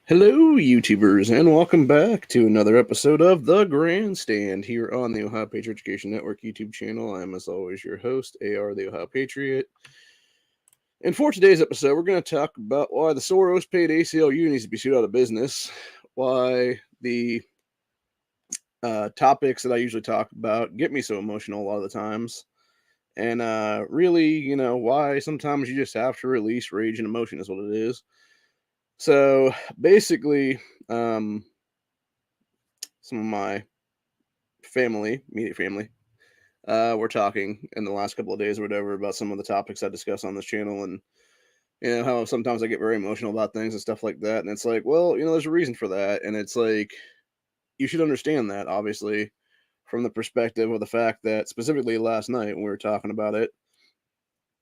Hello, YouTubers, and welcome back to another episode of The Grandstand here on the Ohio Patriot Education Network YouTube channel. I am, as always, your host, AR, the Ohio Patriot. And for today's episode, we're going to talk about why the Soros paid ACLU needs to be sued out of business, why the topics that I usually talk about get me so emotional a lot of the times, and really, why sometimes you just have to release rage and emotion is what it is. So basically, some of my immediate family, were talking in the last couple of days or whatever about some of the topics I discuss on this channel, and how sometimes I get very emotional about things and stuff like that. And it's like, well, there's a reason for that, and it's like you should understand that, obviously, from the perspective of the fact that specifically last night when we were talking about it,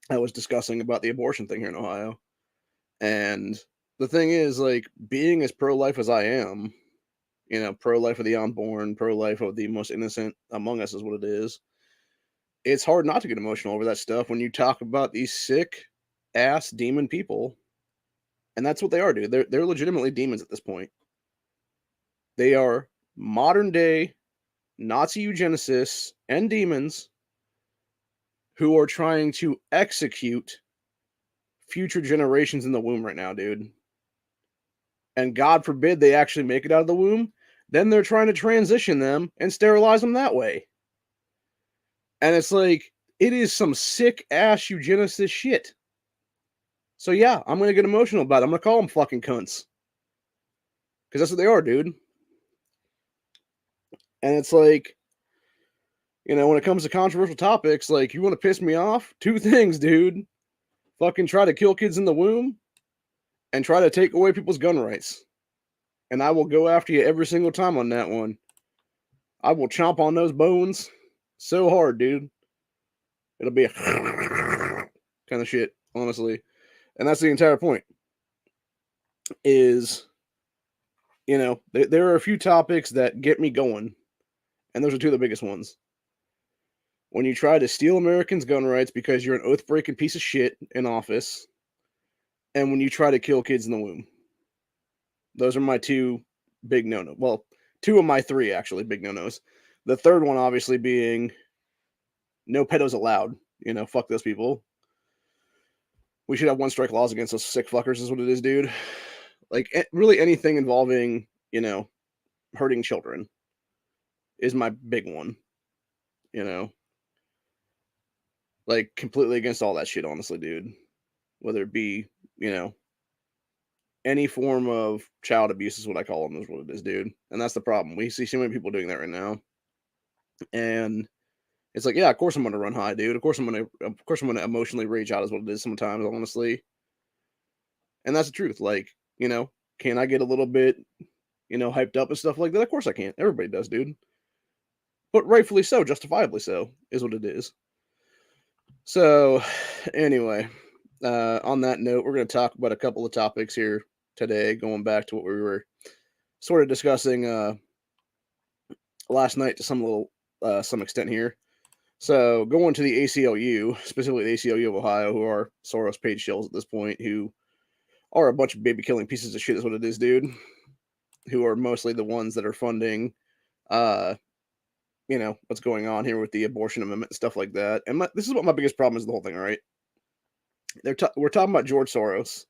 I was discussing about the abortion thing here in Ohio, and the thing is, like, being as pro-life as I am, pro-life of the unborn, pro-life of the most innocent among us is what it is. It's hard not to get emotional over that stuff when you talk about these sick ass demon people. And that's what they are, dude. They're legitimately demons at this point. They are modern day Nazi eugenicists and demons who are trying to execute future generations in the womb right now, dude. And God forbid they actually make it out of the womb, then they're trying to transition them and sterilize them that way. And it's like, it is some sick ass eugenicist shit. So yeah, I'm gonna get emotional about it. I'm gonna call them fucking cunts. Because that's what they are, dude. And it's like, when it comes to controversial topics, like, you want to piss me off? Two things, dude. Fucking try to kill kids in the womb and try to take away people's gun rights. And I will go after you every single time on that one. I will chomp on those bones so hard, dude. It'll be a kind of shit, honestly. And that's the entire point. Is, there are a few topics that get me going. And those are two of the biggest ones. When you try to steal Americans' gun rights because you're an oath-breaking piece of shit in office, and when you try to kill kids in the womb. Those are my two big no-no. Well, two of my three, actually, big no-nos. The third one, obviously, being no pedos allowed. Fuck those people. We should have one-strike laws against those sick fuckers is what it is, dude. Like, really anything involving, hurting children is my big one. Like, completely against all that shit, honestly, dude. Whether it be, any form of child abuse is what I call them, is what it is, dude. And that's the problem. We see so many people doing that right now. And it's like, yeah, of course I'm gonna run high, dude. Of course I'm gonna emotionally rage out is what it is sometimes, honestly. And that's the truth. Like, can I get a little bit, hyped up and stuff like that? Of course I can. Everybody does, dude. But rightfully so, justifiably so, is what it is. So, anyway, on that note, we're going to talk about a couple of topics here today, going back to what we were sort of discussing last night to some extent here. So, going to the ACLU, specifically the ACLU of Ohio, who are Soros paid shills at this point, who are a bunch of baby killing pieces of shit, is what it is, dude. Who are mostly the ones that are funding, what's going on here with the abortion amendment and stuff like that. And this is what my biggest problem is, the whole thing, all right? We're talking about George Soros,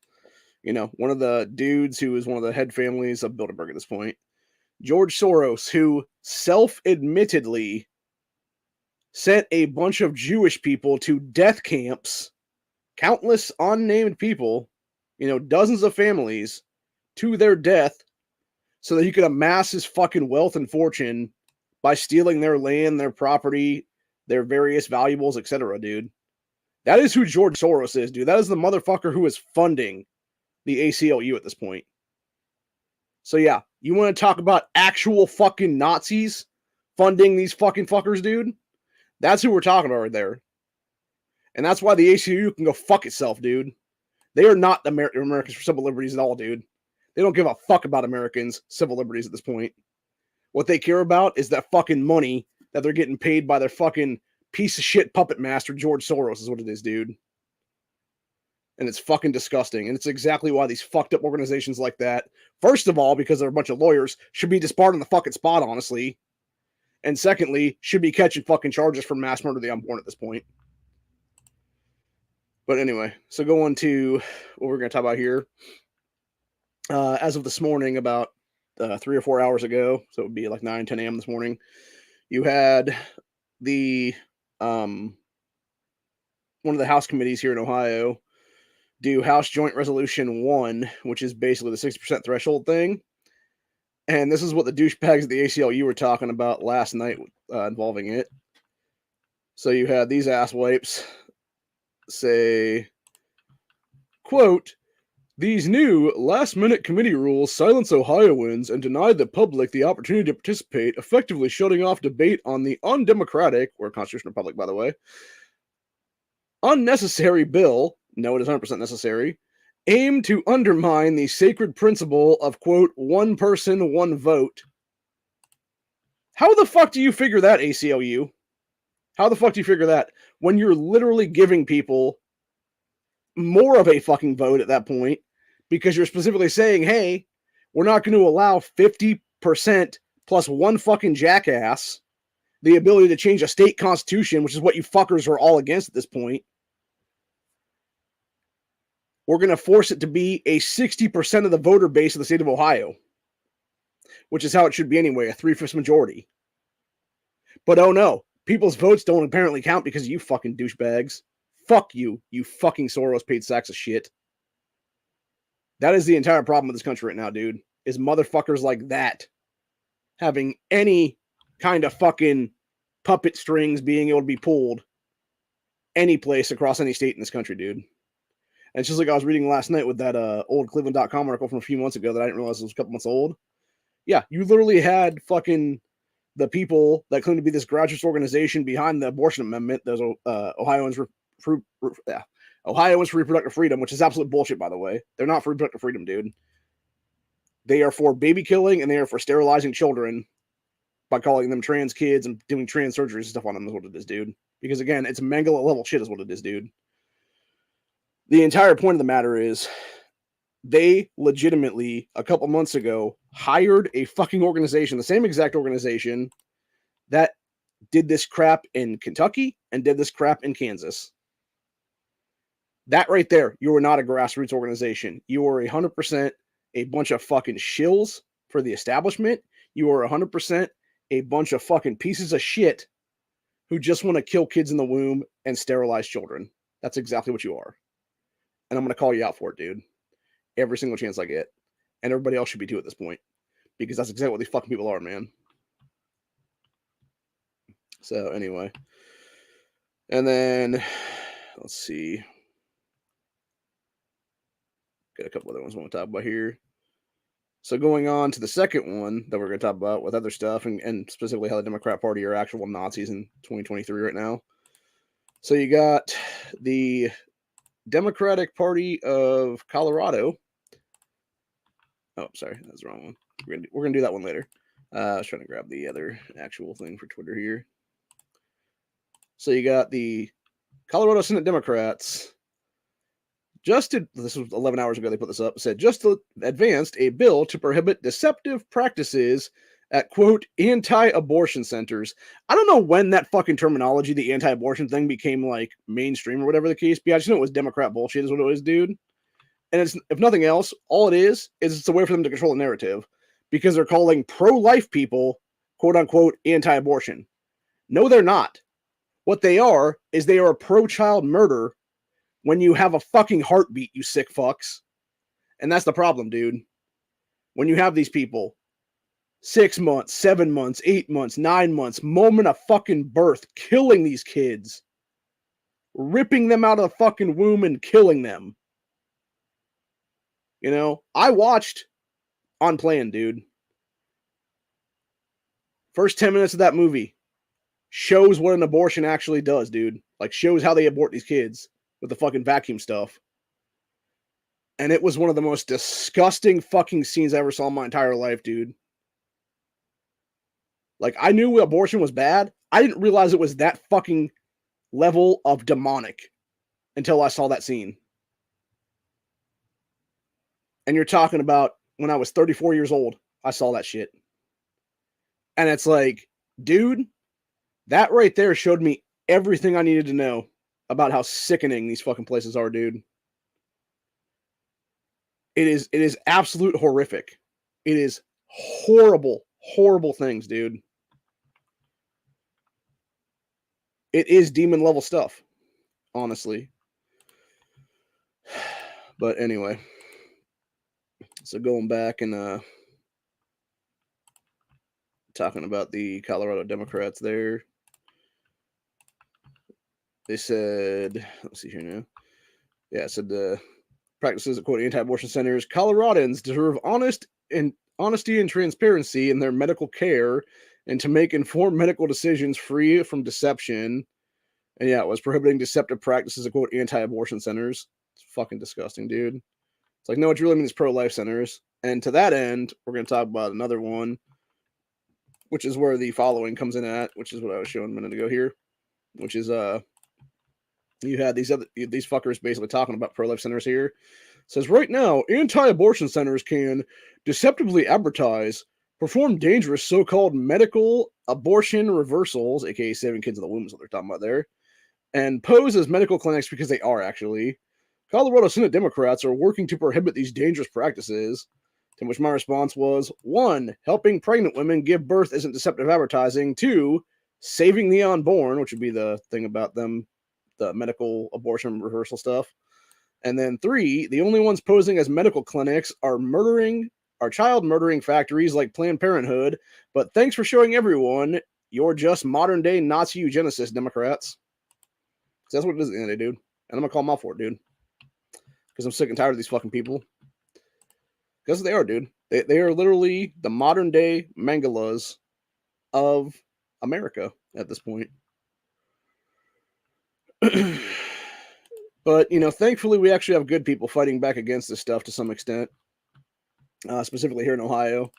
one of the dudes who is one of the head families of Bilderberg at this point. George Soros, who self-admittedly sent a bunch of Jewish people to death camps, countless unnamed people, dozens of families, to their death, so that he could amass his fucking wealth and fortune by stealing their land, their property, their various valuables, etc., dude. That is who George Soros is, dude. That is the motherfucker who is funding the ACLU at this point. So yeah, you want to talk about actual fucking Nazis funding these fucking fuckers, dude? That's who we're talking about right there. And that's why the ACLU can go fuck itself, dude. They are not Americans for civil liberties at all, dude. They don't give a fuck about Americans' civil liberties at this point. What they care about is that fucking money that they're getting paid by their fucking piece of shit puppet master, George Soros, is what it is, dude. And it's fucking disgusting. And it's exactly why these fucked up organizations like that, first of all, because they're a bunch of lawyers, should be disbarred on the fucking spot, honestly. And secondly, should be catching fucking charges for mass murder of the unborn at this point. But anyway, so going to what we're going to talk about here. As of this morning, about 3 or 4 hours ago, so it would be like 9, 10 a.m. this morning, you had the one of the House committees here in Ohio do House Joint Resolution 1, which is basically the 60% threshold thing. And this is what the douchebags at the ACLU were talking about last night involving it. So you had these asswipes say, quote, "These new last-minute committee rules silence Ohioans and deny the public the opportunity to participate, effectively shutting off debate on the undemocratic," or constitutional republic, by the way, "unnecessary bill," no, it is 100% necessary, "aimed to undermine the sacred principle of," quote, "one person, one vote." How the fuck do you figure that, ACLU? How the fuck do you figure that when you're literally giving people more of a fucking vote at that point because you're specifically saying, hey, we're not going to allow 50% plus one fucking jackass the ability to change a state constitution, which is what you fuckers are all against at this point. We're going to force it to be a 60% of the voter base of the state of Ohio, which is how it should be anyway, a 3/5 majority. But oh no, people's votes don't apparently count because of you fucking douchebags. Fuck you, you fucking Soros paid sacks of shit. That is the entire problem with this country right now, dude, is motherfuckers like that having any kind of fucking puppet strings being able to be pulled any place across any state in this country, dude. And it's just like I was reading last night with that old Cleveland.com article from a few months ago that I didn't realize was a couple months old. Yeah, you literally had fucking the people that claim to be this grassroots organization behind the abortion amendment, those Ohioans for reproductive freedom, which is absolute bullshit, by the way. They're not for reproductive freedom, dude. They are for baby killing and they are for sterilizing children by calling them trans kids and doing trans surgeries and stuff on them is what it is, dude. Because again, it's Mengele level shit is what it is, dude. The entire point of the matter is they legitimately, a couple months ago, hired a fucking organization, the same exact organization that did this crap in Kentucky and did this crap in Kansas. That right there, you are not a grassroots organization. You are 100% a bunch of fucking shills for the establishment. You are 100% a bunch of fucking pieces of shit who just want to kill kids in the womb and sterilize children. That's exactly what you are. And I'm going to call you out for it, dude. Every single chance I get. And everybody else should be too at this point. Because that's exactly what these fucking people are, man. So, anyway. And then, let's see. Got a couple other ones I want to talk about here. So, going on to the second one that we're going to talk about with other stuff, and specifically how the Democrat Party are actual Nazis in 2023 right now. So, you got the Democratic Party of Colorado. Oh, sorry, that's the wrong one. We're gonna do that one later. I was trying to grab the other actual thing for Twitter here. So you got the Colorado Senate Democrats. This was 11 hours ago they put this up, said just advanced a bill to prohibit deceptive practices at, quote, anti-abortion centers. I don't know when that fucking terminology, the anti-abortion thing, became like mainstream or whatever the case be. I just know it was Democrat bullshit is what it was, dude. And it's, if nothing else, all it is it's a way for them to control the narrative because they're calling pro-life people, quote unquote, anti-abortion. No, they're not. What they are is they are a pro-child murder when you have a fucking heartbeat, you sick fucks. And that's the problem, dude. When you have these people, 6 months, 7 months, 8 months, 9 months, moment of fucking birth, killing these kids, ripping them out of the fucking womb and killing them. You know, I watched Unplanned, dude. First 10 minutes of that movie shows what an abortion actually does, dude. Like, shows how they abort these kids with the fucking vacuum stuff. And it was one of the most disgusting fucking scenes I ever saw in my entire life, dude. Like, I knew abortion was bad. I didn't realize it was that fucking level of demonic until I saw that scene. And you're talking about when I was 34 years old, I saw that shit. And it's like, dude, that right there showed me everything I needed to know about how sickening these fucking places are, dude. It is absolute horrific. It is horrible, horrible things, dude. It is demon level stuff, honestly. But anyway, so going back and talking about the Colorado Democrats there, they said, let's see here now. Yeah, it said the practices at quote anti-abortion centers. Coloradans deserve honesty and transparency in their medical care, and to make informed medical decisions free from deception. And yeah, it was prohibiting deceptive practices at quote anti-abortion centers. It's fucking disgusting, dude. It's like, no, what you really mean is pro-life centers. And to that end, we're going to talk about another one, which is where the following comes in at, which is what I was showing a minute ago here, which is you had these fuckers basically talking about pro-life centers here. It says right now, anti-abortion centers can deceptively advertise, perform dangerous so-called medical abortion reversals, aka saving kids in the womb is what they're talking about there, and pose as medical clinics because they are actually. Colorado Senate Democrats are working to prohibit these dangerous practices. To which my response was, 1, helping pregnant women give birth isn't deceptive advertising. 2, saving the unborn, which would be the thing about them, the medical abortion reversal stuff. And then 3, the only ones posing as medical clinics are child murdering factories like Planned Parenthood. But thanks for showing everyone you're just modern day Nazi eugenicists, Democrats. Because that's what it is at the end of the day, dude. And I'm going to call them out for it, dude. Because I'm sick and tired of these fucking people. Because they are, dude. They are literally the modern day Mangalas of America at this point. But, thankfully we actually have good people fighting back against this stuff to some extent. Specifically here in Ohio.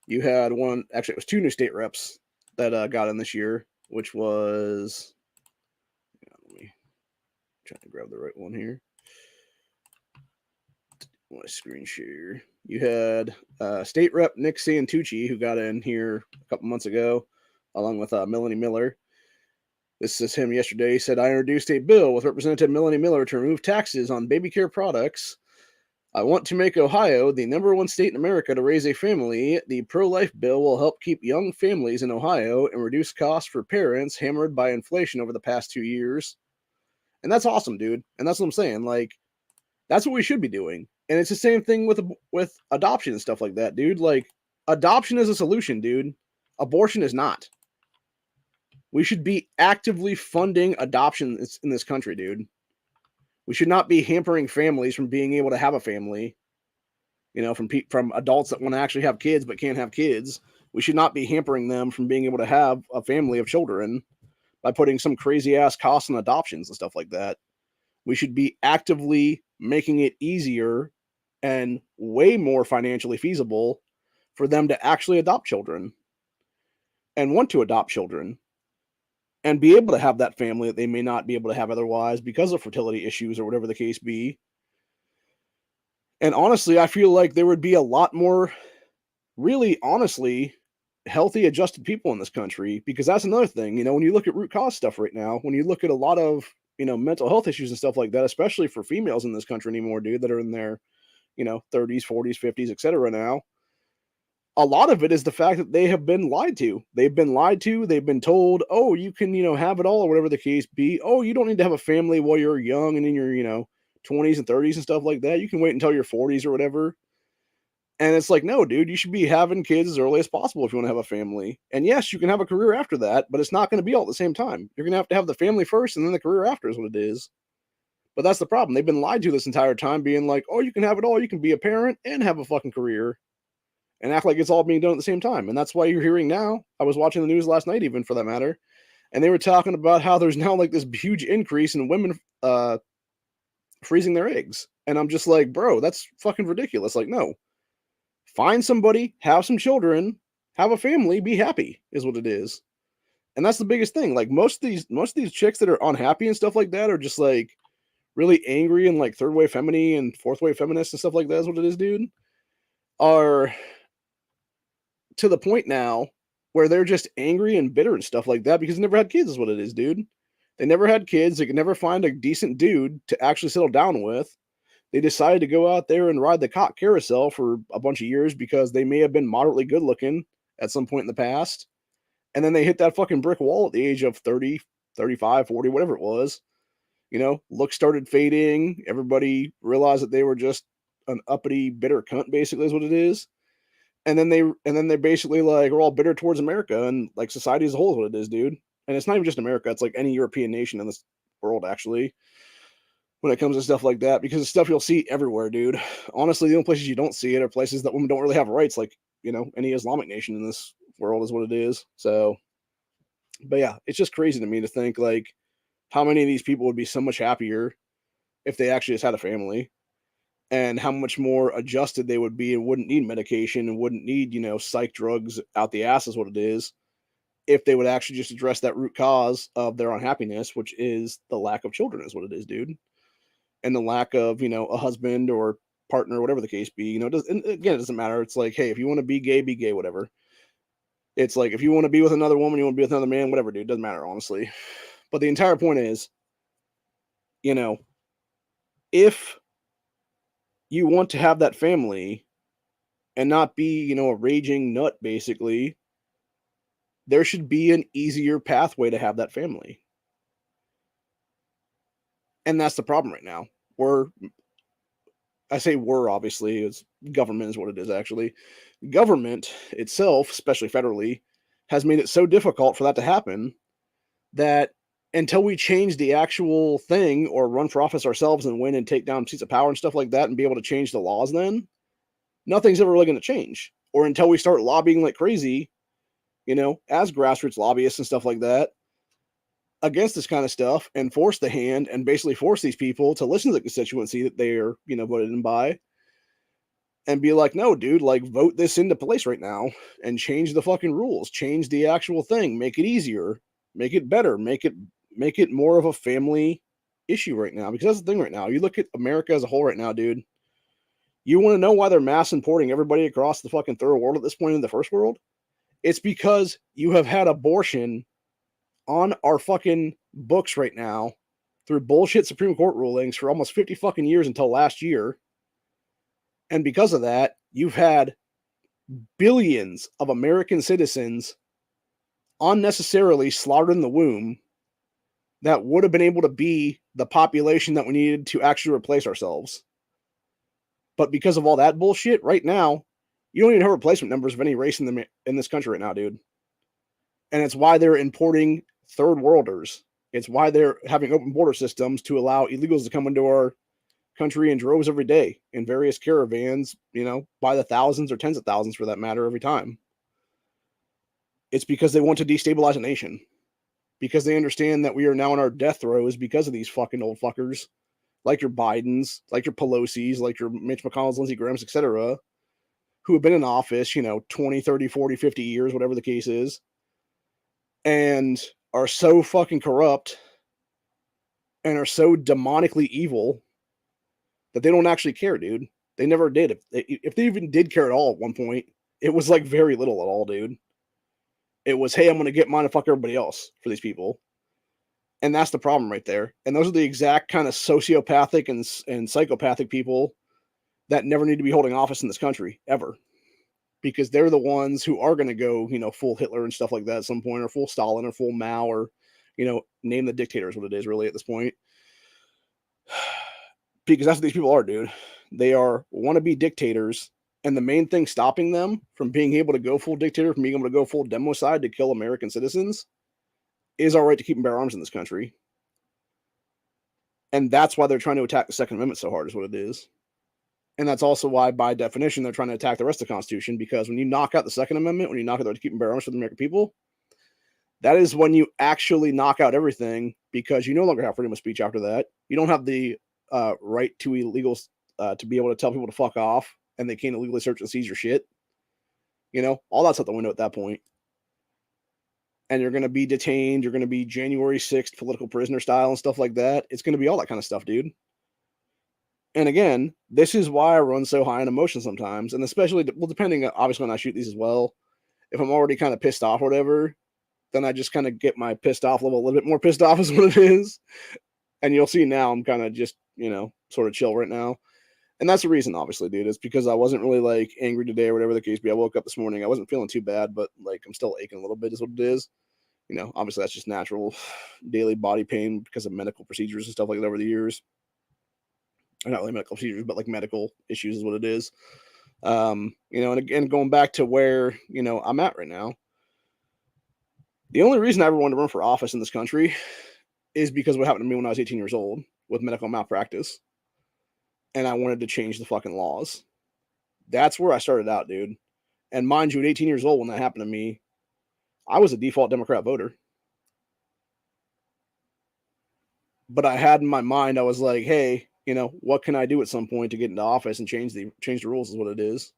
You had it was 2 new state reps that got in this year, which was, let me try to grab the right one here. My screen share. You had State Rep Nick Santucci, who got in here a couple months ago, along with Melanie Miller. This is him yesterday. He said, I introduced a bill with Representative Melanie Miller to remove taxes on baby care products. I want to make Ohio the #1 state in America to raise a family. The pro-life bill will help keep young families in Ohio and reduce costs for parents hammered by inflation over the past 2 years. And that's awesome, dude. And that's what I'm saying. Like, that's what we should be doing. And it's the same thing with adoption and stuff like that, dude. Like, adoption is a solution, dude. Abortion is not. We should be actively funding adoption in this country, dude. We should not be hampering families from being able to have a family. From adults that want to actually have kids but can't have kids. We should not be hampering them from being able to have a family of children by putting some crazy ass costs on adoptions and stuff like that. We should be actively making it easier and way more financially feasible for them to actually adopt children and want to adopt children and be able to have that family that they may not be able to have otherwise because of fertility issues or whatever the case be. And honestly, I feel like there would be a lot more really honestly healthy, adjusted people in this country, because that's another thing. When you look at root cause stuff right now, when you look at a lot of mental health issues and stuff like that, especially for females in this country anymore, dude, that are in their 30s, 40s, 50s, etc. now, a lot of it is the fact that they have been lied to. They've been lied to. They've been told, oh, you can have it all, or whatever the case be. Oh, you don't need to have a family while you're young and in your 20s and 30s and stuff like that. You can wait until your 40s or whatever. And it's like, no, dude, you should be having kids as early as possible if you want to have a family. And yes, you can have a career after that, but it's not going to be all at the same time. You're going to have the family first and then the career after is what it is. But that's the problem. They've been lied to this entire time, being like, oh, you can have it all. You can be a parent and have a fucking career and act like it's all being done at the same time. And that's why you're hearing now. I was watching the news last night, even for that matter, and they were talking about how there's now like this huge increase in women freezing their eggs. And I'm just like, bro, that's fucking ridiculous. Like, no. Find somebody, have some children, have a family, be happy is what it is. And that's the biggest thing. Like most of these chicks that are unhappy and stuff like that are just like really angry and like third wave feminine and fourth wave feminists and stuff like that is what it is, dude, are to the point now where they're just angry and bitter and stuff like that because they never had kids is what it is, dude. They never had kids. They could never find a decent dude to actually settle down with. They decided to go out there and ride the cock carousel for a bunch of years because they may have been moderately good looking at some point in the past. And then they hit that fucking brick wall at the age of 30, 35, 40, whatever it was. Looks started fading. Everybody realized that they were just an uppity, bitter cunt, basically, is what it is. And then they basically like are all bitter towards America and like society as a whole is what it is, dude. And it's not even just America; it's like any European nation in this world, actually, when it comes to stuff like that, because it's stuff you'll see everywhere, dude. Honestly, the only places you don't see it are places that women don't really have rights, like any Islamic nation in this world is what it is. So, but yeah, it's just crazy to me to think like how many of these people would be so much happier if they actually just had a family, and how much more adjusted they would be and wouldn't need medication and wouldn't need, psych drugs out the ass is what it is, if they would actually just address that root cause of their unhappiness, which is the lack of children is what it is, dude. And the lack of, a husband or partner, whatever the case be, and again, it doesn't matter. It's like, hey, if you want to be gay, whatever. It's like, if you want to be with another woman, you want to be with another man, whatever, dude, doesn't matter, honestly. But the entire point is, if you want to have that family and not be, a raging nut, basically, there should be an easier pathway to have that family. And that's the problem right now. I say we're, obviously, it's government is what it is, actually. Government itself, especially federally, has made it so difficult for that to happen that until we change the actual thing or run for office ourselves and win and take down seats of power and stuff like that and be able to change the laws, then nothing's ever really going to change. Or until we start lobbying like crazy, as grassroots lobbyists and stuff like that, against this kind of stuff and force the hand and basically force these people to listen to the constituency that they're, voted in by and be like, no, dude, like vote this into place right now and change the fucking rules, change the actual thing, make it easier, make it better, make it more of a family issue right now. Because that's the thing right now. You look at America as a whole right now, dude. You want to know why they're mass importing everybody across the fucking third world at this point in the first world? It's because you have had abortion on our fucking books right now through bullshit Supreme Court rulings for almost 50 fucking years until last year. And because of that, you've had billions of American citizens unnecessarily slaughtered in the womb that would have been able to be the population that we needed to actually replace ourselves. But because of all that bullshit, right now, you don't even have replacement numbers of any race in this country right now, dude. And it's why they're importing third worlders. It's why they're having open border systems to allow illegals to come into our country in droves every day in various caravans, by the thousands or tens of thousands for that matter every time. It's because they want to destabilize a nation. Because they understand that we are now in our death throes because of these fucking old fuckers, like your Bidens, like your Pelosi's, like your Mitch McConnell's, Lindsey Graham's, etc., who have been in office, 20, 30, 40, 50 years, whatever the case is, and are so fucking corrupt and are so demonically evil that they don't actually care, dude. They never did. If they even did care at all at one point, it was like very little at all, dude. It was, hey, I'm going to get mine and fuck everybody else for these people. And that's the problem right there. And those are the exact kind of sociopathic and psychopathic people that never need to be holding office in this country, ever. Because they're the ones who are going to go, full Hitler and stuff like that at some point, or full Stalin, or full Mao, or, name the dictator is what it is really at this point. Because that's what these people are, dude. They are wannabe dictators. And the main thing stopping them from being able to go full dictator, from being able to go full democide to kill American citizens, is our right to keep and bear arms in this country. And that's why they're trying to attack the Second Amendment so hard, is what it is. And that's also why, by definition, they're trying to attack the rest of the Constitution, because when you knock out the Second Amendment, when you knock out the right to keep and bear arms for the American people, that is when you actually knock out everything, because you no longer have freedom of speech after that. You don't have the right to illegals to be able to tell people to fuck off, and they can't illegally search and seize your shit. All that's out the window at that point. and you're going to be detained. You're going to be January 6th political prisoner style and stuff like that. It's going to be all that kind of stuff, dude. And again, this is why I run so high on emotion sometimes. And especially, well, depending, obviously, when I shoot these as well, if I'm already kind of pissed off or whatever, then I just kind of get my pissed off level a little bit more pissed off is what it is. And you'll see now I'm kind of just, sort of chill right now. And that's the reason, obviously, dude. It's because I wasn't really like angry today or whatever the case be. I woke up this morning. I wasn't feeling too bad, but like I'm still aching a little bit is what it is. Obviously that's just natural daily body pain because of medical procedures and stuff like that over the years. Or not really medical procedures, but like medical issues is what it is. And again, going back to where, I'm at right now. The only reason I ever wanted to run for office in this country is because what happened to me when I was 18 years old with medical malpractice. And I wanted to change the fucking laws. That's where I started out, dude. And mind you, at 18 years old, when that happened to me, I was a default Democrat voter. But I had in my mind, I was like, hey, what can I do at some point to get into office and change the rules is what it is.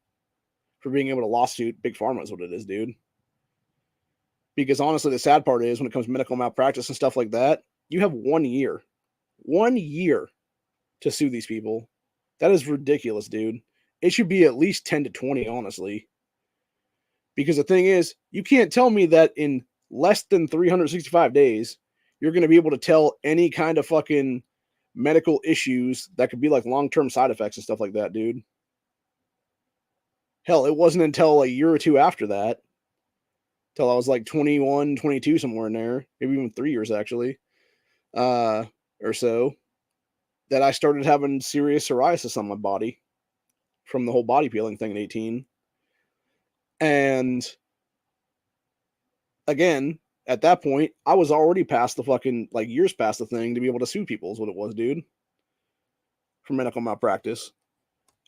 For being able to lawsuit Big Pharma is what it is, dude. Because honestly, the sad part is when it comes to medical malpractice and stuff like that, you have 1 year to sue these people. That is ridiculous, dude. It should be at least 10 to 20, honestly. Because the thing is, you can't tell me that in less than 365 days, you're going to be able to tell any kind of fucking medical issues that could be like long-term side effects and stuff like that, dude. Hell, it wasn't until a year or two after that, till I was like 21, 22, somewhere in there, maybe even 3 years actually, or so, that I started having serious psoriasis on my body from the whole body peeling thing at 18. And again, at that point, I was already past the fucking, like, years past the thing to be able to sue people is what it was, dude, for medical malpractice.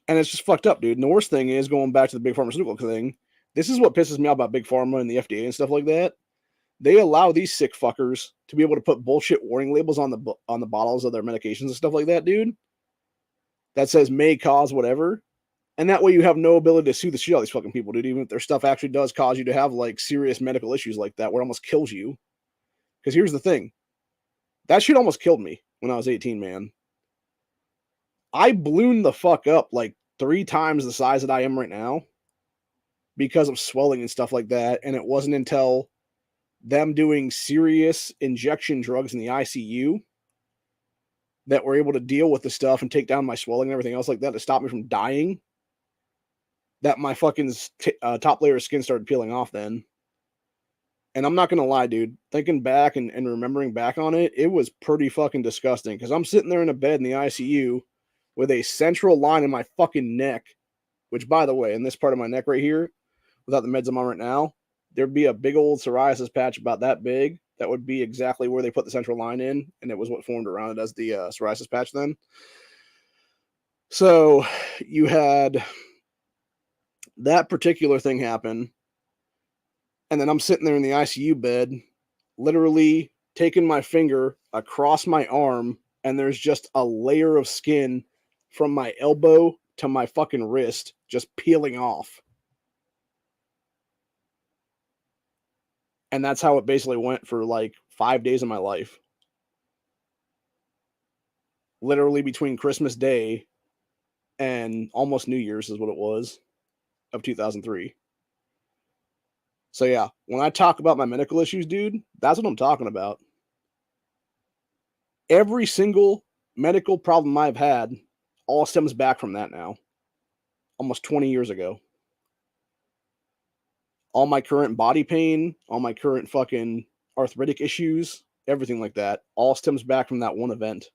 And it's just fucked up, dude. And the worst thing is, going back to the big pharmaceutical thing, this is what pisses me off about Big Pharma and the FDA and stuff like that. They allow these sick fuckers to be able to put bullshit warning labels on the bottles of their medications and stuff like that, dude. That says may cause whatever. And that way you have no ability to sue the shit out of these fucking people, dude. Even if their stuff actually does cause you to have like serious medical issues like that, where it almost kills you. Because here's the thing. That shit almost killed me when I was 18, man. I ballooned the fuck up like 3 times the size that I am right now because of swelling and stuff like that. And it wasn't until them doing serious injection drugs in the ICU that were able to deal with the stuff and take down my swelling and everything else like that to stop me from dying, that my fucking top layer of skin started peeling off then. And I'm not going to lie, dude, thinking back and remembering back on it, it was pretty fucking disgusting because I'm sitting there in a bed in the ICU with a central line in my fucking neck, which, by the way, in this part of my neck right here, without the meds I'm on right now, there'd be a big old psoriasis patch about that big. That would be exactly where they put the central line in, and it was what formed around it as the psoriasis patch then. So you had that particular thing happen, and then I'm sitting there in the ICU bed, literally taking my finger across my arm, and there's just a layer of skin from my elbow to my fucking wrist just peeling off. And that's how it basically went for like 5 days of my life. Literally between Christmas Day and almost New Year's is what it was of 2003. So yeah, when I talk about my medical issues, dude, that's what I'm talking about. Every single medical problem I've had all stems back from that now. Almost 20 years ago. All my current body pain, all my current fucking arthritic issues, everything like that, all stems back from that one event.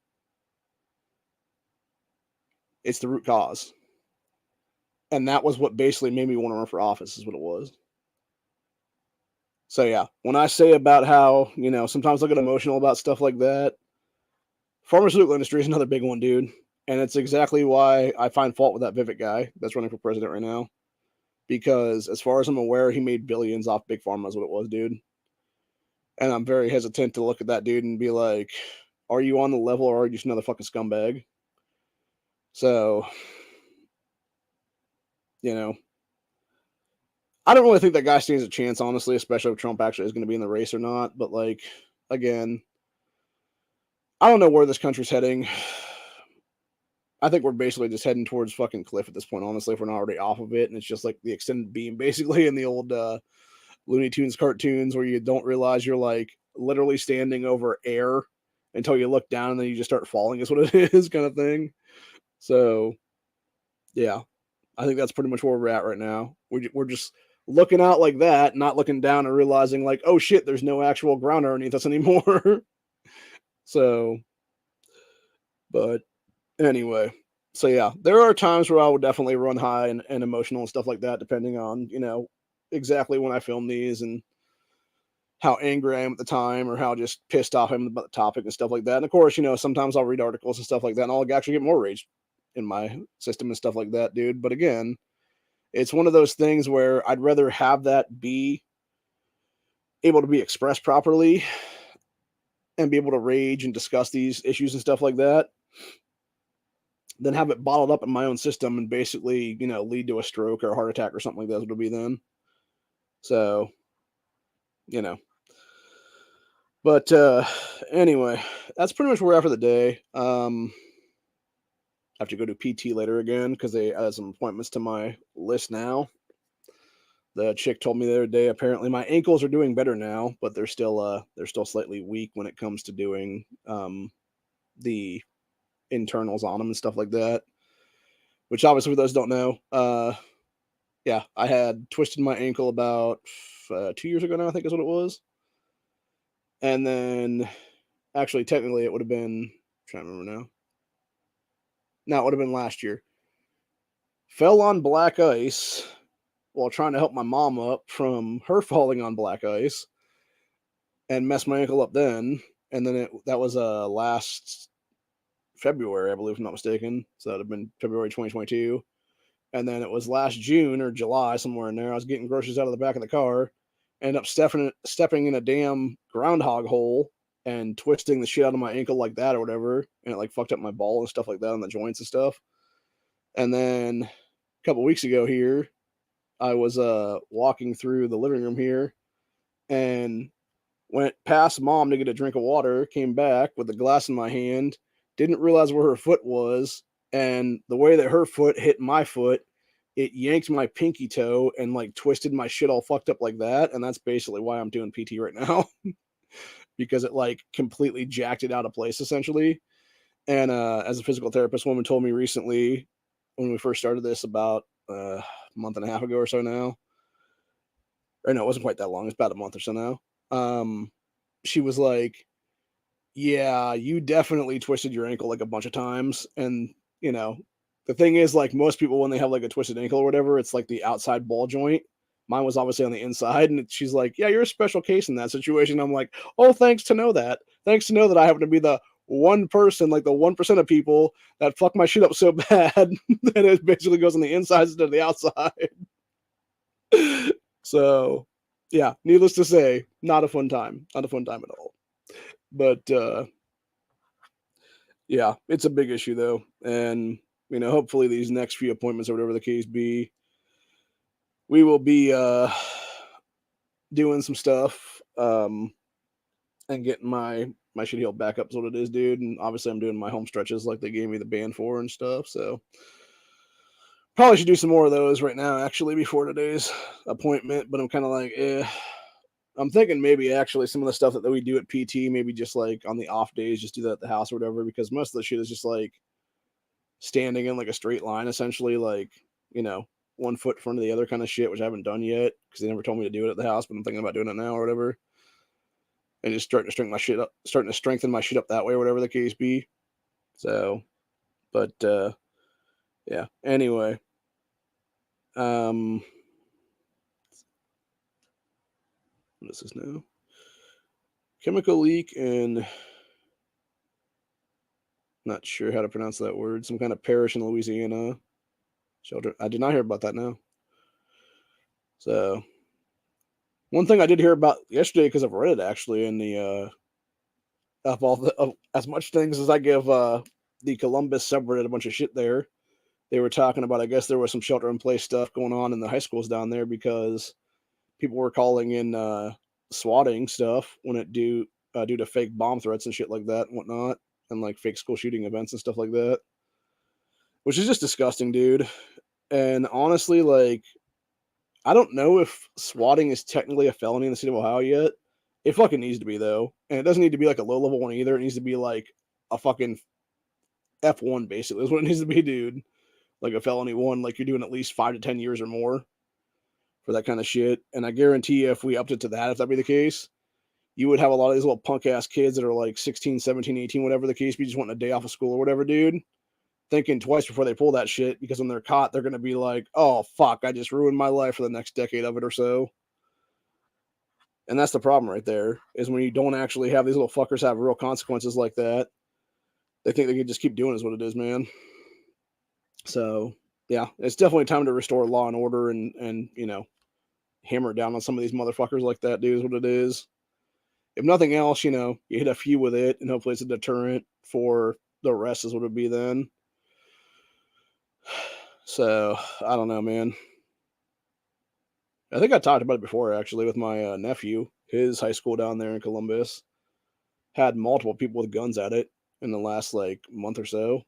It's the root cause. And that was what basically made me want to run for office, is what it was. So yeah, when I say about how, sometimes I get emotional about stuff like that, pharmaceutical industry is another big one, dude. And it's exactly why I find fault with that Vivek guy that's running for president right now. Because as far as I'm aware, he made billions off Big Pharma is what it was, dude. And I'm very hesitant to look at that dude and be like, are you on the level or are you just another fucking scumbag? So, I don't really think that guy stands a chance, honestly, especially if Trump actually is going to be in the race or not. But like, again, I don't know where this country's heading. I think we're basically just heading towards fucking cliff at this point, honestly, if we're not already off of it. And it's just like the extended beam, basically, in the old Looney Tunes cartoons where you don't realize you're like literally standing over air until you look down and then you just start falling, is what it is, kind of thing. So, yeah, I think that's pretty much where we're at right now. We're just looking out like that, not looking down and realizing, like, oh shit, there's no actual ground underneath us anymore. So, but anyway, so yeah, there are times where I would definitely run high and emotional and stuff like that, depending on, exactly when I film these and how angry I am at the time or how just pissed off I am about the topic and stuff like that. And of course, sometimes I'll read articles and stuff like that and I'll actually get more rage in my system and stuff like that, dude. But again, it's one of those things where I'd rather have that be able to be expressed properly and be able to rage and discuss these issues and stuff like that than have it bottled up in my own system and basically, lead to a stroke or a heart attack or something like that would be then. So, you know. But anyway, that's pretty much where we're at for the day. I have to go to PT later again because they added some appointments to my list now. The chick told me the other day, apparently my ankles are doing better now, but they're still slightly weak when it comes to doing the internals on them and stuff like that. Which obviously, for those who don't know, yeah, I had twisted my ankle about 2 years ago now, I think is what it was. And then, actually, technically, it would have been, I'm trying to remember now. No, it would have been last year. Fell on black ice while trying to help my mom up from her falling on black ice and messed my ankle up then. And then that was last February, I believe, if I'm not mistaken. So that would have been February 2022. And then it was last June or July, somewhere in there. I was getting groceries out of the back of the car, ended up stepping in a damn groundhog hole and twisting the shit out of my ankle like that or whatever. And it like fucked up my ball and stuff like that on the joints and stuff. And then a couple weeks ago here, I was walking through the living room here and went past mom to get a drink of water, came back with a glass in my hand, didn't realize where her foot was, and the way that her foot hit my foot, it yanked my pinky toe and like twisted my shit all fucked up like that. And that's basically why I'm doing PT right now. Because it like completely jacked it out of place essentially. And as a physical therapist woman told me recently when we first started this about a month and a half ago or so now, or no, it wasn't quite that long. It's about a month or so now. She was like, yeah, you definitely twisted your ankle like a bunch of times. And, the thing is, like most people, when they have like a twisted ankle or whatever, it's like the outside ball joint. Mine was obviously on the inside. And she's like, yeah, you're a special case in that situation. I'm like, oh, thanks to know that. Thanks to know that I happen to be the one person, like the 1% of people that fuck my shit up so bad that it basically goes on the inside instead of the outside. So, yeah, needless to say, not a fun time. Not a fun time at all. But yeah, it's a big issue though. And, hopefully these next few appointments or whatever the case be, we will be doing some stuff and getting my shit healed back up is what it is, dude. And obviously I'm doing my home stretches like they gave me the band for and stuff. So probably should do some more of those right now, actually, before today's appointment. But I'm kind of like, I'm thinking maybe actually some of the stuff that we do at PT, maybe just like on the off days, just do that at the house or whatever, because most of the shit is just like standing in like a straight line, essentially, like, 1 foot in front of the other kind of shit, which I haven't done yet because they never told me to do it at the house, but I'm thinking about doing it now or whatever. And just starting to strengthen my shit up that way or whatever the case be. So, but yeah. Anyway, what is this now? Chemical leak in, not sure how to pronounce that word, some kind of parish in Louisiana. Shelter. I did not hear about that now. So, one thing I did hear about yesterday, because I've read it actually in the of all the as much things as I give the Columbus subreddit a bunch of shit there, they were talking about, I guess there was some shelter in place stuff going on in the high schools down there because people were calling in swatting stuff when it due to fake bomb threats and shit like that and whatnot, and like fake school shooting events and stuff like that, which is just disgusting, dude. And honestly, like, I don't know if swatting is technically a felony in the state of Ohio yet. It fucking needs to be though, and it doesn't need to be like a low level one either. It needs to be like a fucking F1 basically is what it needs to be, dude. Like a felony one, like you're doing at least 5 to 10 years or more for that kind of shit. And I guarantee you, if we upped it to that, if that be the case, you would have a lot of these little punk ass kids that are like 16, 17, 18, whatever the case be, just wanting a day off of school or whatever, dude, thinking twice before they pull that shit, because when they're caught, they're going to be like, oh, fuck, I just ruined my life for the next decade of it or so. And that's the problem right there, is when you don't actually have these little fuckers have real consequences like that, they think they can just keep doing is what it is, man. So, yeah, it's definitely time to restore law and order and hammer down on some of these motherfuckers like that, dude, is what it is. If nothing else, you hit a few with it, and hopefully it's a deterrent for the rest is what it would be then. So, I don't know, man. I think I talked about it before, actually, with my nephew. His high school down there in Columbus had multiple people with guns at it in the last, like, month or so.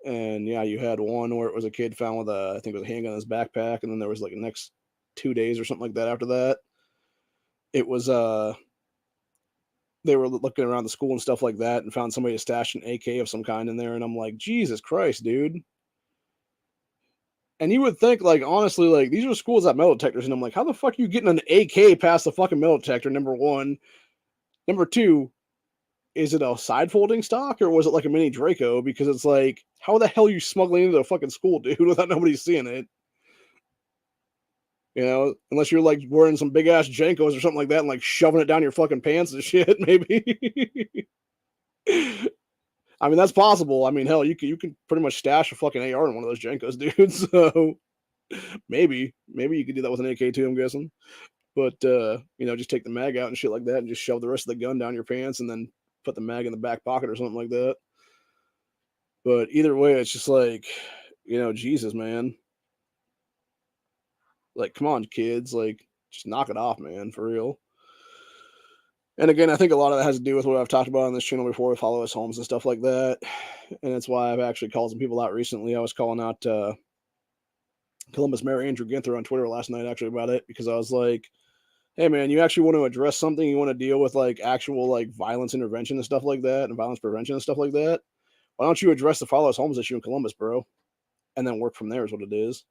And, yeah, you had one where it was a kid found with I think it was a handgun in his backpack, and then there was, like, the next 2 days or something like that after that. It was, they were looking around the school and stuff like that and found somebody stashed an AK of some kind in there, and I'm like, Jesus Christ, dude. And you would think, like, honestly, like, these are schools that metal detectors, and I'm like, how the fuck are you getting an AK past the fucking metal detector, number one? Number two, is it a side folding stock, or was it like a mini Draco? Because it's like, how the hell are you smuggling into a fucking school, dude, without nobody seeing it? Unless you're like wearing some big ass Jankos or something like that and like shoving it down your fucking pants and shit, maybe. I mean, that's possible. I mean, hell, you can pretty much stash a fucking AR in one of those Jankos, dude. So maybe you could do that with an AK too, I'm guessing. But just take the mag out and shit like that and just shove the rest of the gun down your pants and then put the mag in the back pocket or something like that. But either way, it's just like, Jesus, man. Like, come on, kids, like, just knock it off, man, for real. And again, I think a lot of that has to do with what I've talked about on this channel before with followers homes and stuff like that. And that's why I've actually called some people out recently. I was calling out Columbus Mayor Andrew Ginther on Twitter last night actually about it, because I was like, hey man, you actually want to address something, you want to deal with like actual like violence intervention and stuff like that and violence prevention and stuff like that, why don't you address the followers homes issue in Columbus, bro? And then work from there is what it is.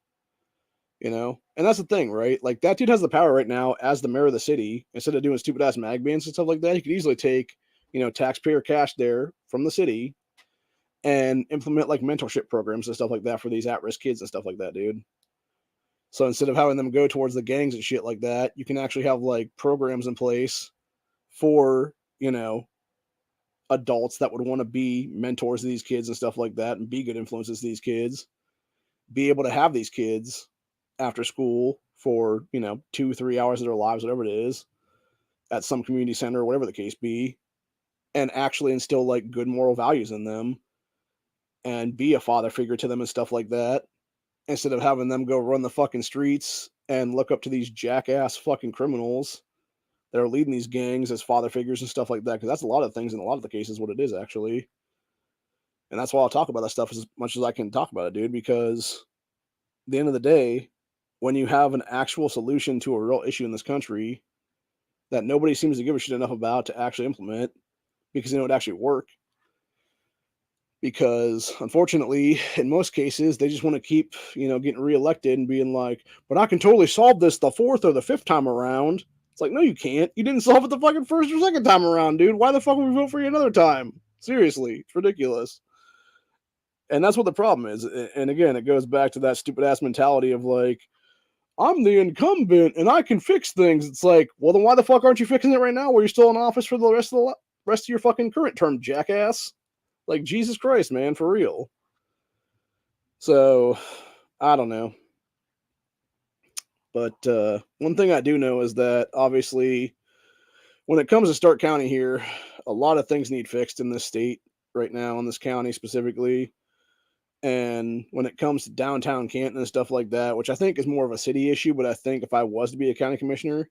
And that's the thing, right? Like, that dude has the power right now as the mayor of the city. Instead of doing stupid ass mag bans and stuff like that, he could easily take, taxpayer cash there from the city and implement like mentorship programs and stuff like that for these at-risk kids and stuff like that, dude. So instead of having them go towards the gangs and shit like that, you can actually have like programs in place for, adults that would want to be mentors to these kids and stuff like that and be good influences to these kids, be able to have these kids after school for 2-3 hours of their lives, whatever it is, at some community center or whatever the case be, and actually instill like good moral values in them and be a father figure to them and stuff like that, instead of having them go run the fucking streets and look up to these jackass fucking criminals that are leading these gangs as father figures and stuff like that, because that's a lot of things in a lot of the cases what it is actually. And that's why I'll talk about that stuff as much as I can talk about it, dude, because at the end of the day, when you have an actual solution to a real issue in this country that nobody seems to give a shit enough about to actually implement, because it would actually work. Because unfortunately, in most cases, they just want to keep, getting reelected and being like, but I can totally solve this the fourth or the fifth time around. It's like, no, you can't. You didn't solve it the fucking first or second time around, dude. Why the fuck would we vote for you another time? Seriously, it's ridiculous. And that's what the problem is. And again, it goes back to that stupid ass mentality of like, I'm the incumbent and I can fix things. It's like, well, then why the fuck aren't you fixing it right now while you're still in office for the rest of your fucking current term, jackass? Like, Jesus Christ, man, for real. So, I don't know. But one thing I do know is that obviously, when it comes to Stark County here, a lot of things need fixed in this state right now, in this county specifically. And when it comes to downtown Canton and stuff like that, which I think is more of a city issue, but I think if I was to be a county commissioner,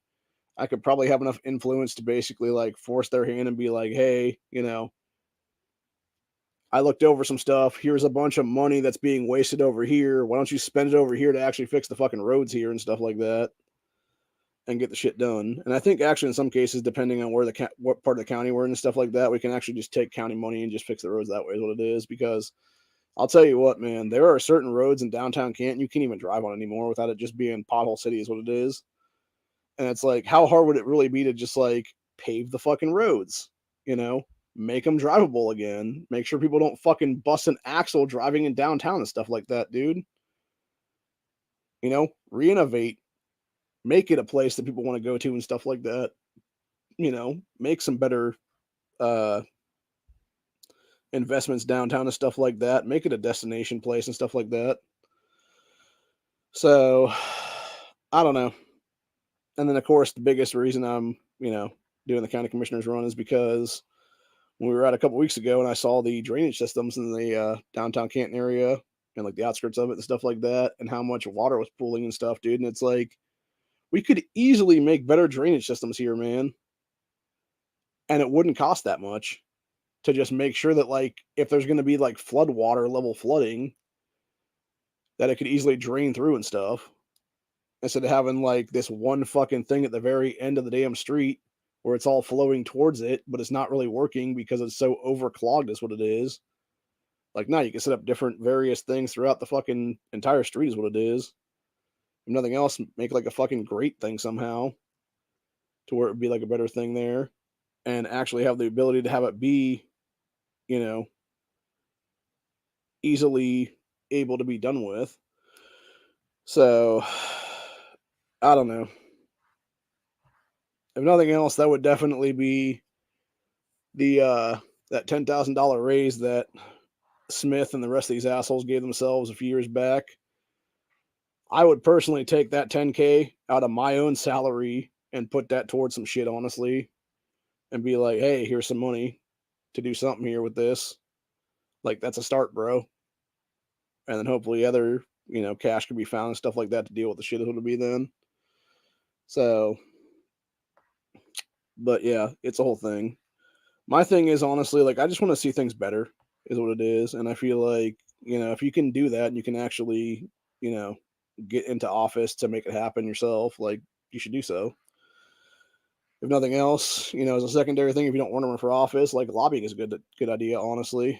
I could probably have enough influence to basically like force their hand and be like, hey, I looked over some stuff. Here's a bunch of money that's being wasted over here. Why don't you spend it over here to actually fix the fucking roads here and stuff like that and get the shit done? And I think actually in some cases, depending on where what part of the county we're in and stuff like that, we can actually just take county money and just fix the roads that way is what it is. Because I'll tell you what, man, there are certain roads in downtown Canton you can't even drive on anymore without it just being pothole city is what it is. And it's like, how hard would it really be to just like pave the fucking roads? You know, make them drivable again. Make sure people don't fucking bust an axle driving in downtown and stuff like that, dude. Reinnovate, make it a place that people want to go to and stuff like that. Make some better uh investments downtown and stuff like that. Make it a destination place and stuff like that. So I don't know. And then of course the biggest reason I'm, doing the county commissioner's run is because when we were out a couple weeks ago and I saw the drainage systems in the downtown Canton area and like the outskirts of it and stuff like that, and how much water was pooling and stuff, dude. And it's like we could easily make better drainage systems here, man, and it wouldn't cost that much to just make sure that like if there's going to be like flood water level flooding, that it could easily drain through and stuff instead of having like this one fucking thing at the very end of the damn street where it's all flowing towards it, but it's not really working because it's so overclogged, is what it is. Like, now you can set up different various things throughout the fucking entire street, is what it is. If nothing else, make like a fucking grate thing somehow to where it would be like a better thing there and actually have the ability to have it be, you know, easily able to be done with. So, I don't know. If nothing else, that would definitely be the that $10,000 raise that Smith and the rest of these assholes gave themselves a few years back. I would personally take that 10K out of my own salary and put that towards some shit, honestly, and be like, hey, here's some money to do something here with this. Like, that's a start, bro. And then hopefully other, cash could be found and stuff like that to deal with the shit it'll be then. So, but yeah, it's a whole thing. My thing is honestly, like, I just want to see things better, is what it is. And I feel like, if you can do that and you can actually, get into office to make it happen yourself, like, you should do so. If nothing else, as a secondary thing, if you don't want to run for office, like, lobbying is a good idea, honestly.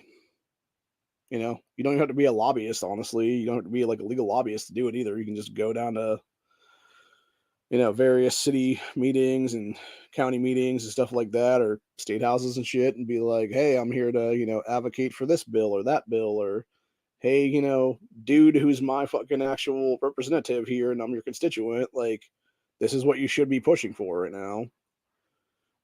You don't even have to be a lobbyist, honestly. You don't have to be like a legal lobbyist to do it either. You can just go down to, various city meetings and county meetings and stuff like that, or state houses and shit, and be like, hey, I'm here to, advocate for this bill or that bill, or hey, dude who's my fucking actual representative here and I'm your constituent, like, this is what you should be pushing for right now.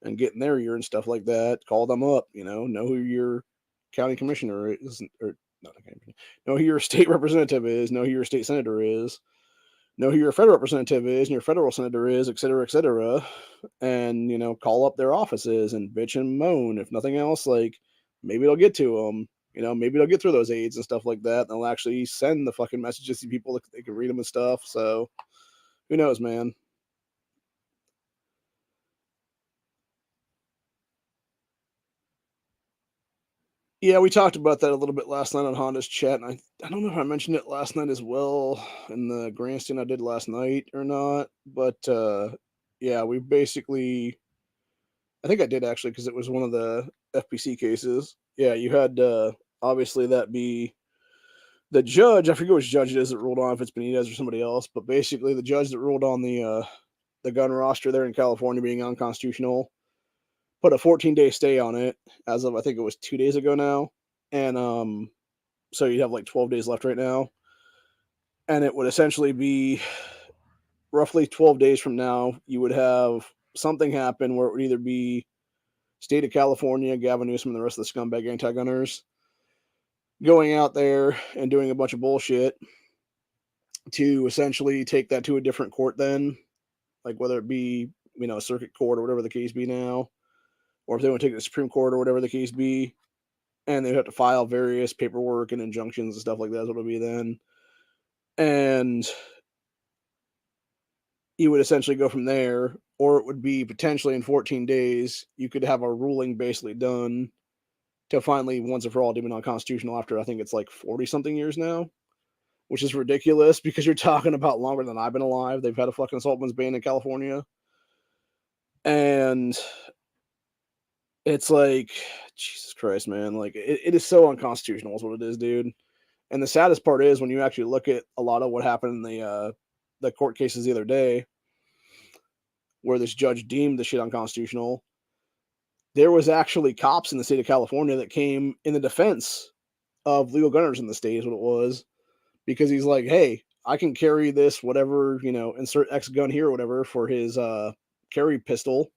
And get in their ear and stuff like that. Call them up, know who your county commissioner is, or not a county, know who your state representative is, know who your state senator is, know who your federal representative is and your federal senator is, et cetera, et cetera. And, call up their offices and bitch and moan. If nothing else, like, maybe they'll get to them. Maybe they'll get through those aids and stuff like that. And they'll actually send the fucking messages to people that they can read them and stuff. So who knows, man? Yeah, we talked about that a little bit last night on Honda's chat, and I don't know if I mentioned it last night as well in the grandstand I did last night or not, but yeah, we basically, I think I did actually because it was one of the FPC cases. Yeah, you had obviously that be the judge. I forget which judge it is that ruled on, if it's Benitez or somebody else, but basically the judge that ruled on the gun roster there in California being unconstitutional put a 14-day stay on it as of, I think it was 2 days ago now, and so you'd have like 12 days left right now, and it would essentially be roughly 12 days from now you would have something happen where it would either be state of California, Gavin Newsom and the rest of the scumbag anti-gunners going out there and doing a bunch of bullshit to essentially take that to a different court then, like whether it be, a circuit court or whatever the case be now, or if they want to take it to the Supreme Court or whatever the case be, and they'd have to file various paperwork and injunctions and stuff like that. Is what it'll be then, and you would essentially go from there, or it would be potentially in 14 days you could have a ruling basically done to finally once and for all deem it unconstitutional after I think it's like 40 something years now, which is ridiculous because you're talking about longer than I've been alive. They've had a fucking assault weapons ban in California, and it's like, Jesus Christ, man, like it is so unconstitutional is what it is, dude. And the saddest part is when you actually look at a lot of what happened in the court cases the other day, where this judge deemed the shit unconstitutional. There was actually cops in the state of California that came in the defense of legal gunners in the state, is what it was, because he's like, hey, I can carry this whatever, insert X gun here or whatever for his carry pistol.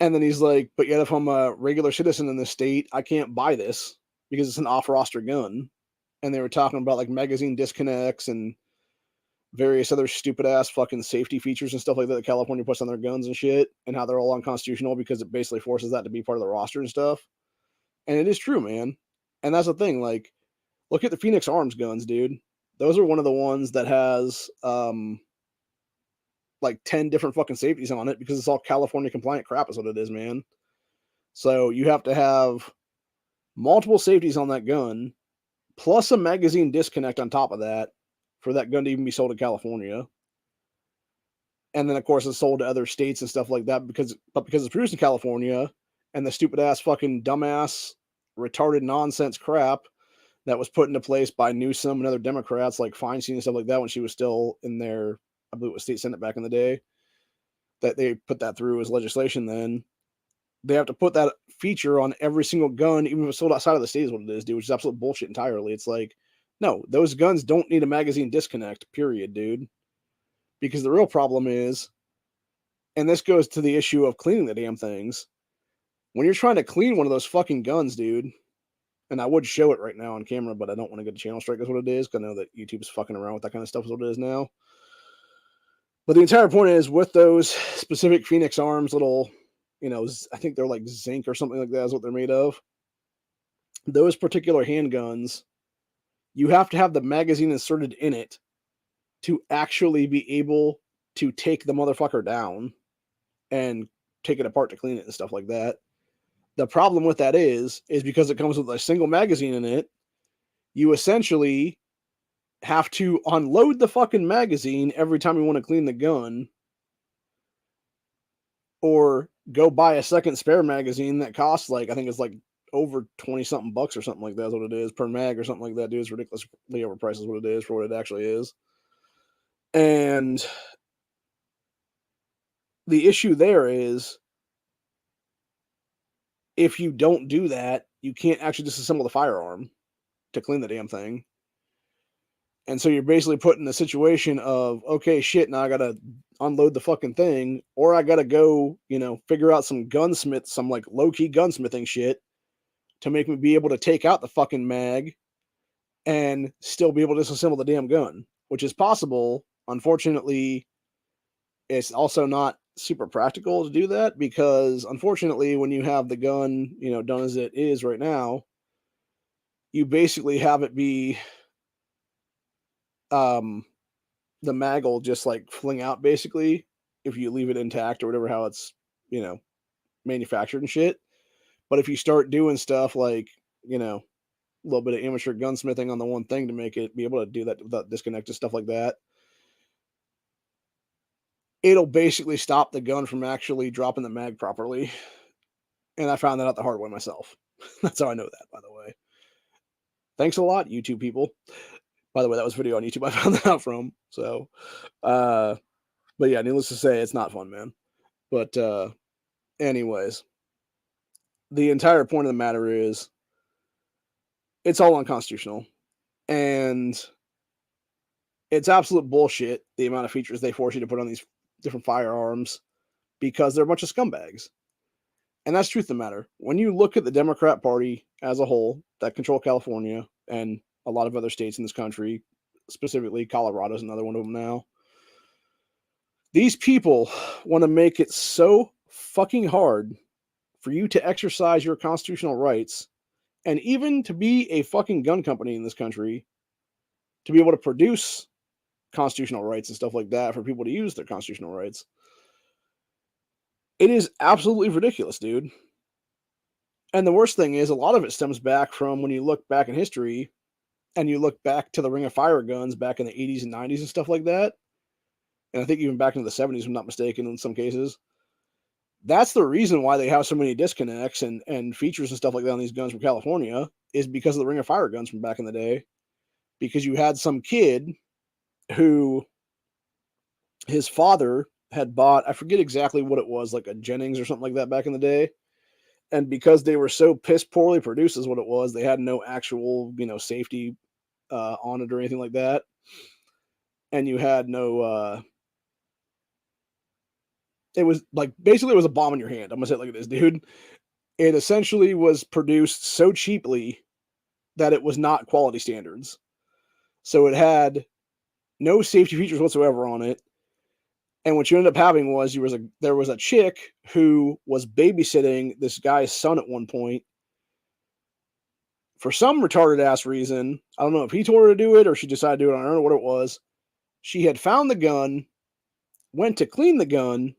And then he's like, but yet if I'm a regular citizen in the state, I can't buy this because it's an off-roster gun. And they were talking about like magazine disconnects and various other stupid ass fucking safety features and stuff like that California puts on their guns and shit, and how they're all unconstitutional because it basically forces that to be part of the roster and stuff. And it is true, man. And that's the thing. Like, look at the Phoenix Arms guns, dude. Those are one of the ones that has like 10 different fucking safeties on it because it's all California compliant crap, is what it is, man. So you have to have multiple safeties on that gun, plus a magazine disconnect on top of that for that gun to even be sold in California. And then, of course, it's sold to other states and stuff like that because it's produced in California, and the stupid ass fucking dumbass retarded nonsense crap that was put into place by Newsom and other Democrats like Feinstein and stuff like that when she was still in their, I believe it was state Senate back in the day, that they put that through as legislation. Then they have to put that feature on every single gun, even if it's sold outside of the state, is what it is, dude, which is absolute bullshit entirely. It's like, no, those guns don't need a magazine disconnect, period, dude. Because the real problem is, and this goes to the issue of cleaning the damn things, when you're trying to clean one of those fucking guns, dude, and I would show it right now on camera, but I don't want to get a channel strike, is what it is, because I know that YouTube's fucking around with that kind of stuff, is what it is now. But the entire point is, with those specific Phoenix Arms little, I think they're like zinc or something like that is what they're made of. Those particular handguns, you have to have the magazine inserted in it to actually be able to take the motherfucker down and take it apart to clean it and stuff like that. The problem with that is because it comes with a single magazine in it, you essentially have to unload the fucking magazine every time you want to clean the gun, or go buy a second spare magazine that costs like, I think it's like over 20 something bucks or something like that is what it is per mag or something like that, dude. It's ridiculously overpriced is what it is for what it actually is. And the issue there is, if you don't do that, you can't actually disassemble the firearm to clean the damn thing. And so you're basically put in the situation of, okay, shit, now I gotta unload the fucking thing, or I gotta go, figure out some like low-key gunsmithing shit to make me be able to take out the fucking mag and still be able to disassemble the damn gun, which is possible. Unfortunately, it's also not super practical to do that because, unfortunately, when you have the gun, done as it is right now, you basically have it be, the mag will just like fling out basically if you leave it intact or whatever, how it's, manufactured and shit. But if you start doing stuff like, a little bit of amateur gunsmithing on the one thing to make it be able to do that without disconnected stuff like that, it'll basically stop the gun from actually dropping the mag properly. And I found that out the hard way myself. That's how I know that, by the way. Thanks a lot, YouTube people. By the way, that was a video on YouTube I found that out from. So, but yeah, needless to say, it's not fun, man. But anyways, the entire point of the matter is, it's all unconstitutional. And it's absolute bullshit, the amount of features they force you to put on these different firearms, because they're a bunch of scumbags. And that's truth of the matter. When you look at the Democrat Party as a whole that control California and a lot of other states in this country, specifically Colorado is another one of them now, these people want to make it so fucking hard for you to exercise your constitutional rights And even to be a fucking gun company in this country, to be able to produce constitutional rights and stuff like that for people to use their constitutional rights, it is absolutely ridiculous, dude. And the worst thing is, a lot of it stems back from when you look back in history and you look back to the Ring of Fire guns back in the 80s and 90s and stuff like that. And I think even back into the 70s, if I'm not mistaken, in some cases. That's the reason why they have so many disconnects and features and stuff like that on these guns from California, is because of the Ring of Fire guns from back in the day. Because you had some kid who his father had bought, I forget exactly what it was, like a Jennings or something like that back in the day. And because they were so piss poorly produced, is what it was, they had no actual, safety on it or anything like that. And you had no, it was like, basically, it was a bomb in your hand. I'm gonna say it like this, dude. It essentially was produced so cheaply that it was not quality standards. So it had no safety features whatsoever on it. And what you ended up having was there was a chick who was babysitting this guy's son at one point for some retarded ass reason. I don't know if he told her to do it or she decided to do it. I don't know what it was. She had found the gun, went to clean the gun,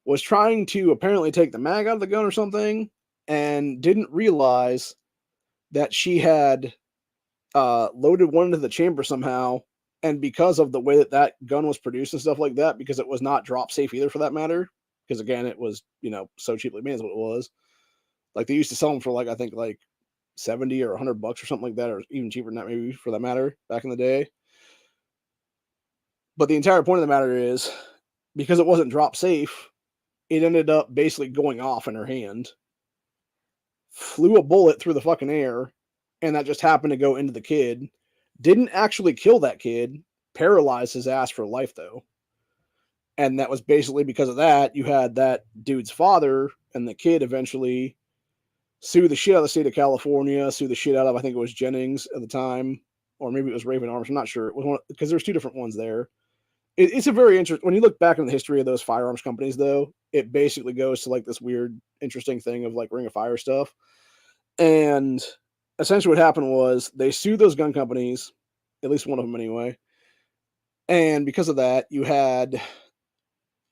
was trying to apparently take the mag out of the gun or something, and didn't realize that she had loaded one into the chamber somehow. And because of the way that that gun was produced and stuff like that, because it was not drop safe either for that matter, because again, it was, so cheaply made is what it was. Like they used to sell them for I think 70 or $100 or something like that, or even cheaper than that, maybe for that matter, back in the day. But the entire point of the matter is, because it wasn't drop safe, it ended up basically going off in her hand, flew a bullet through the fucking air, and that just happened to go into the kid. Didn't actually kill that kid, paralyzed his ass for life though. And that was basically because of that. You had that dude's father and the kid eventually sue the shit out of the state of California, sue the shit out of, I think it was Jennings at the time, or maybe it was Raven Arms. I'm not sure. It was one because there's two different ones there. It's a very interesting, when you look back in the history of those firearms companies, though, it basically goes to this weird, interesting thing of Ring of Fire stuff. And essentially what happened was they sued those gun companies, at least one of them anyway. And because of that, you had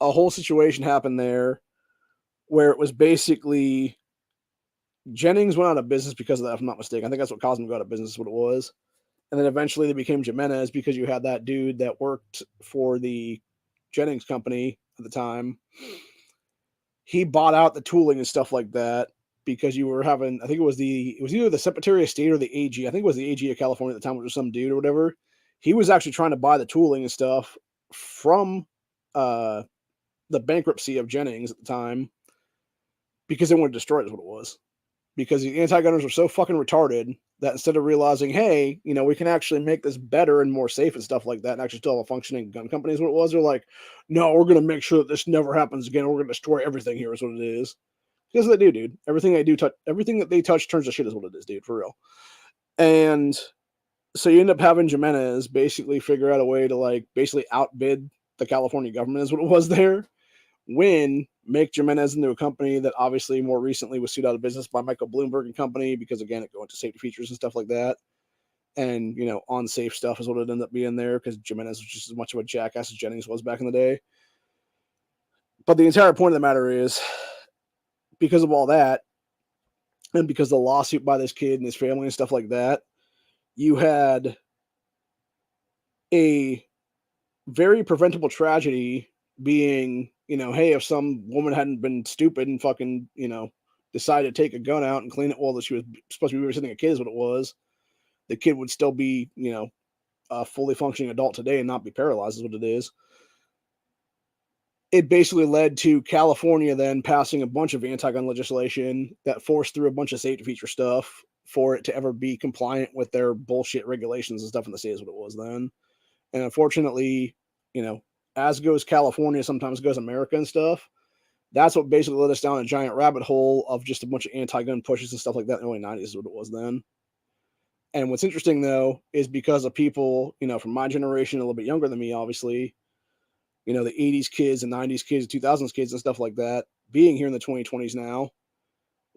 a whole situation happen there where it was basically Jennings went out of business because of that, if I'm not mistaken. I think that's what caused him to go out of business, is what it was. And then eventually they became Jimenez because you had that dude that worked for the Jennings company at the time. He bought out the tooling and stuff like that because you were having, I think it was either the Secretary of State or the AG. I think it was the AG of California at the time, which was some dude or whatever. He was actually trying to buy the tooling and stuff from the bankruptcy of Jennings at the time because they wanted to destroy it, is what it was. Because the anti-gunners were so fucking retarded that instead of realizing, hey, we can actually make this better and more safe and stuff like that and actually still have a functioning gun company is what it was, they're like, no, we're going to make sure that this never happens again. We're going to destroy everything here is what it is. Because they do, dude. Everything that they touch turns to shit is what it is, dude, for real. And so you end up having Jimenez basically figure out a way to basically outbid the California government is what it was there. Make Jimenez into a company that obviously more recently was sued out of business by Michael Bloomberg and company because, again, it go into safety features and stuff like that. And, unsafe stuff is what it ended up being there because Jimenez was just as much of a jackass as Jennings was back in the day. But the entire point of the matter is, because of all that, and because of the lawsuit by this kid and his family and stuff like that, you had a very preventable tragedy being, hey, if some woman hadn't been stupid and fucking, decided to take a gun out and clean it while that she was supposed to be babysitting a kid is what it was, the kid would still be, a fully functioning adult today and not be paralyzed is what it is. It basically led to California then passing a bunch of anti-gun legislation that forced through a bunch of safety feature stuff for it to ever be compliant with their bullshit regulations and stuff in the state is what it was then. And unfortunately, as goes California, sometimes goes America and stuff. That's what basically led us down a giant rabbit hole of just a bunch of anti-gun pushes and stuff like that in the early 90s is what it was then. And what's interesting, though, is because of people, from my generation, a little bit younger than me, obviously, the 80s kids and 90s kids, 2000s kids and stuff like that, being here in the 2020s now,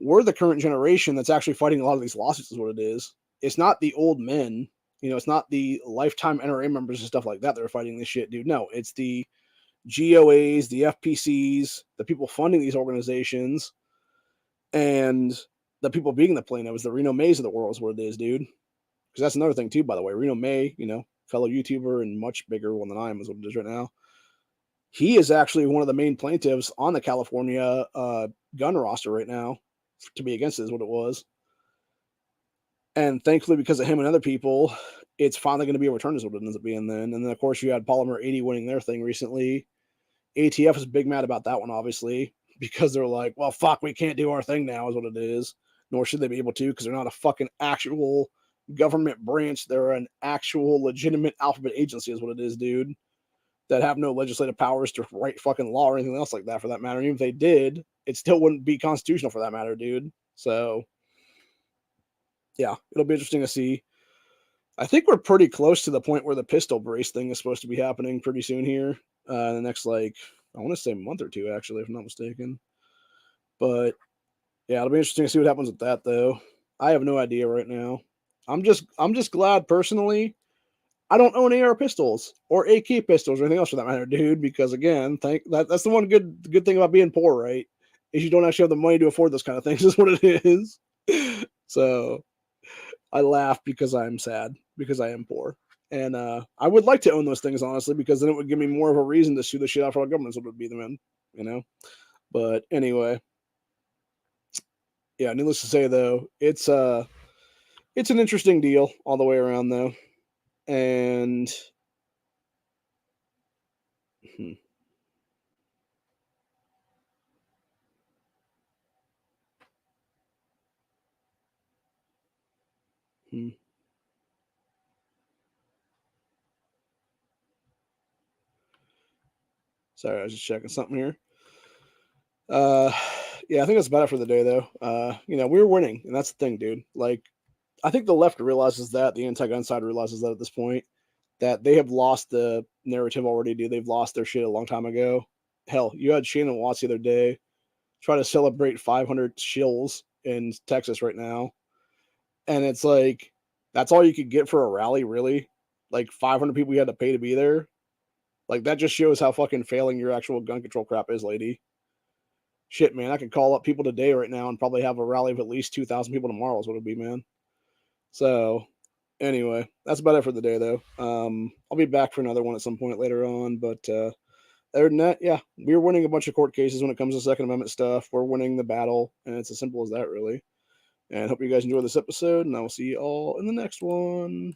we're the current generation that's actually fighting a lot of these lawsuits, is what it is. It's not the old men, it's not the lifetime NRA members and stuff like that that are fighting this shit, dude. No, it's the GOAs, the FPCs, the people funding these organizations, and the people being the plaintiffs, the Reno Mays of the world is what it is, dude. Because that's another thing too, by the way. Reno May, fellow YouTuber and much bigger one than I am, is what it is right now. He is actually one of the main plaintiffs on the California gun roster right now. To be against it is what it was. And thankfully, because of him and other people, it's finally going to be overturned, is what it ends up being then. And then, of course, you had Polymer 80 winning their thing recently. ATF is big mad about that one, obviously, because they're like, well, fuck, we can't do our thing now, is what it is. Nor should they be able to, because they're not a fucking actual government branch. They're an actual legitimate alphabet agency, is what it is, dude, that have no legislative powers to write fucking law or anything else like that, for that matter. And even if they did, it still wouldn't be constitutional, for that matter, dude. So, yeah, it'll be interesting to see. I think we're pretty close to the point where the pistol brace thing is supposed to be happening pretty soon here. In the next, I want to say month or two, actually, if I'm not mistaken. But yeah, it'll be interesting to see what happens with that, though. I have no idea right now. I'm just glad personally I don't own AR pistols or AK pistols or anything else for that matter, dude. Because again, that's the one good thing about being poor, right? Is you don't actually have the money to afford those kind of things. Is what it is. So I laugh because I'm sad because I am poor. And I would like to own those things, honestly, because then it would give me more of a reason to sue the shit out of our governments. What would be the men, But anyway, yeah. Needless to say, though, it's an interesting deal all the way around, though, and hmm, hmm. Sorry, I was just checking something here. Uh, yeah, I think that's about it for the day, though. We were winning, and that's the thing, dude. I think the left realizes that, the anti-gun side realizes that at this point, that they have lost the narrative already, dude. They've lost their shit a long time ago. Hell, you had Shannon Watts the other day try to celebrate 500 shills in Texas right now, and it's like that's all you could get for a rally, really. Like 500 people you had to pay to be there. Like that just shows how fucking failing your actual gun control crap is, lady. Shit, man, I could call up people today right now and probably have a rally of at least 2,000 people tomorrow is what it would be, man. So anyway, that's about it for the day, though. I'll be back for another one at some point later on, but other than that, yeah, we're winning a bunch of court cases when it comes to Second Amendment stuff. We're winning the battle, and it's as simple as that, really. And hope you guys enjoy this episode, and I will see you all in the next one.